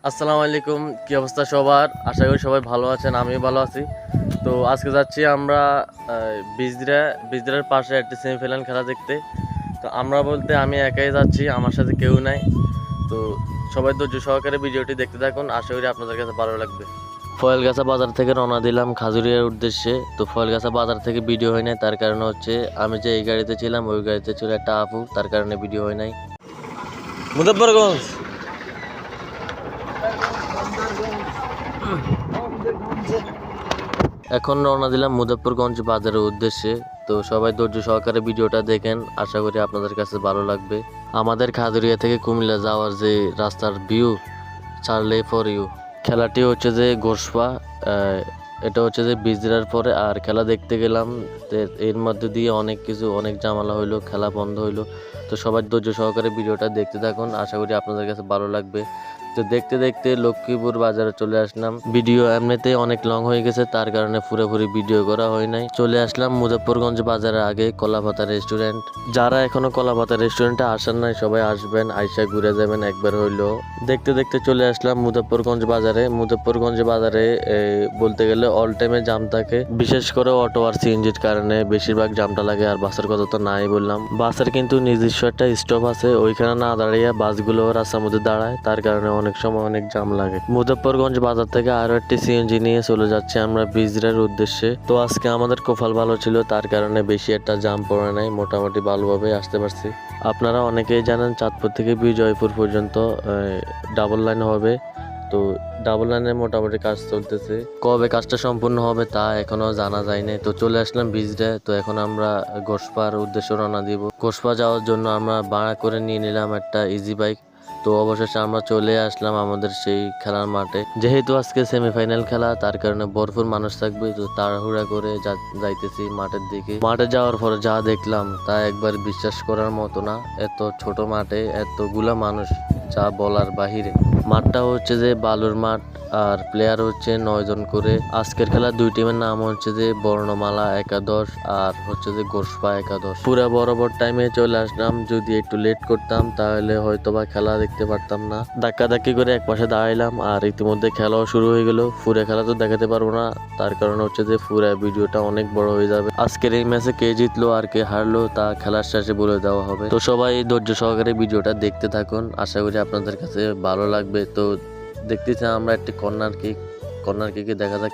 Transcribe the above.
আসসালামু আলাইকুম, কি অবস্থা সবার? আশা করি সবাই ভালো আছেন, আমিও ভালো আছি। তো আজকে যাচ্ছি আমরা বিজদিরার পাশে একটি সেমিফাইনাল খেলা দেখতে। তো আমরা বলতে আমি একাই যাচ্ছি, আমার সাথে কেউ নাই। তো সবাই ধৈর্য সহকারে ভিডিওটি দেখতে থাকুন, আশা করি আপনাদের কাছে ভালো লাগবে। ফয়েলগাছা বাজার থেকে রওনা দিলাম খাজুরিয়ার উদ্দেশ্যে। তো ফয়েলগাছা বাজার থেকে ভিডিও হয় নাই, তার কারণ হচ্ছে আমি যে এই গাড়িতে ছিলাম ওই গাড়িতে ছিল একটা আপু, তার কারণে ভিডিও হয় নাই। মুজফ্ফরগঞ্জ এখন রওনা দিলাম মুজফ্ফরগঞ্জ বাজারের উদ্দেশ্যে। তো সবাই ধৈর্য সহকারে ভিডিওটা দেখেন, আশা করি আপনাদের কাছে ভালো লাগবে। আমাদের খাজুরিয়া থেকে কুমিল্লা যাওয়ার যে রাস্তার ভিউ, চার্লে ফর ইউ। খেলাটি হচ্ছে যে গোসপা, এটা হচ্ছে যে বিজরার পরে। আর খেলা দেখতে গেলাম, এর মধ্যে দিয়ে অনেক ঝামেলা হইলো, খেলা বন্ধ হইলো। তো সবাই ধৈর্য সহকারে ভিডিওটা দেখতে থাকুন, আশা করি আপনাদের কাছে ভালো লাগবে। তো দেখতে দেখতে লক্ষ্মীপুর বাজারে চলে আসলাম। ভিডিও এমনিতেই অনেক লং হয়ে গেছে, তার কারণে পুরোপুরি ভিডিও করা হয় নাই। চলে আসলাম মুজফ্ফরগঞ্জ বাজারের আগে কলাপাতা রেস্টুরেন্ট। যারা এখনো কলাপাতা রেস্টুরেন্টে আসেন নাই সবাই আসবেন, আইসা ঘুরে যাবেন একবার হইলো। দেখতে দেখতে চলে আসলাম মুজফ্ফরগঞ্জ বাজারে। মুজফ্ফরগঞ্জ বাজারে বলতে গেলে অল টাইমে জাম থাকে, বিশেষ করে অটো আর সিএনজির কারণে বেশিরভাগ জামটা লাগে। আর বাসের কথা তো নাই বললাম, বাসের কিন্তু নিজস্ব একটা স্টপ আছে, ওইখানে না দাঁড়িয়ে বাসগুলো রাস্তার মধ্যে দাঁড়ায়, তার কারণে অনেক সময় অনেক জাম লাগে। মুজফ্ফরগঞ্জ বাজার থেকে আরো একটি সিএনজি নিয়ে চলে যাচ্ছি আমরা বিজরার উদ্দেশ্যে। তো আজকে আমাদের কপাল ভালো ছিল, তার কারণে বেশি একটা জাম পড়ে নাই, মোটামুটি ভালোভাবে আসতে পারছি। আপনারা অনেকেই জানেন চাঁদপুর থেকে বিজয়পুর পর্যন্ত ডাবল লাইন হবে। তো ডাবল লাইনের মোটামুটি কাজ চলতেছে, কবে কাজটা সম্পূর্ণ হবে তা এখনো জানা যায়নি। তো চলে আসলাম বিজরা। তো এখন আমরা গোসপার উদ্দেশ্যে রওনা দিব। গোসপা যাওয়ার জন্য আমরা ভাড়া করে নিয়ে নিলাম একটা ইজি বাইক। তো অবশেষে আমরা চলে আসলাম আমাদের সেই খেলার মাঠে। যেহেতু আজকে সেমিফাইনাল খেলা, তার কারণে ভরপুর মানুষ থাকবে। তো তাড়াহুড়া করে যাইতেছি মাঠের দিকে। মাঠে যাওয়ার পরে যা দেখলাম তা একবার বিশ্বাস করার মতো না। এত ছোট মাঠে এতগুলা মানুষ, যা বলার বাহিরে। মাঠটা হচ্ছে যে বালুর মাঠ, আর প্লেয়ার হচ্ছে 9 জন করে। আজকের খেলা দুই টিমের নাম হচ্ছে যে বর্ণমালা একাদশ আর হচ্ছে যে গোসপা একাদশ। পুরা বরাবর টাইমে চলে আসলাম, যদি একটু লেট করতাম তাহলে হয়তোবা খেলা দেখতে পারতাম না। ধাক্কি করে এক পাশে দাঁড়াইলাম, আর ইতিমধ্যে খেলাও শুরু হয়ে গেল। পুরা খেলা তো দেখাতে পারবো না, তার কারণ হচ্ছে যে পুরা ভিডিওটা অনেক বড় হয়ে যাবে। আজকের এই ম্যাচে কে জিতলো আর কে হারলো তা খেলার শেষে বলে দেওয়া হবে। তো সবাই ধৈর্য সহকারে ভিডিওটা দেখতে থাকুন, আশা করি আপনাদের কাছে ভালো লাগবে। তো দেখতেছি আমরা একটি কর্নার কিকে দেখা যাক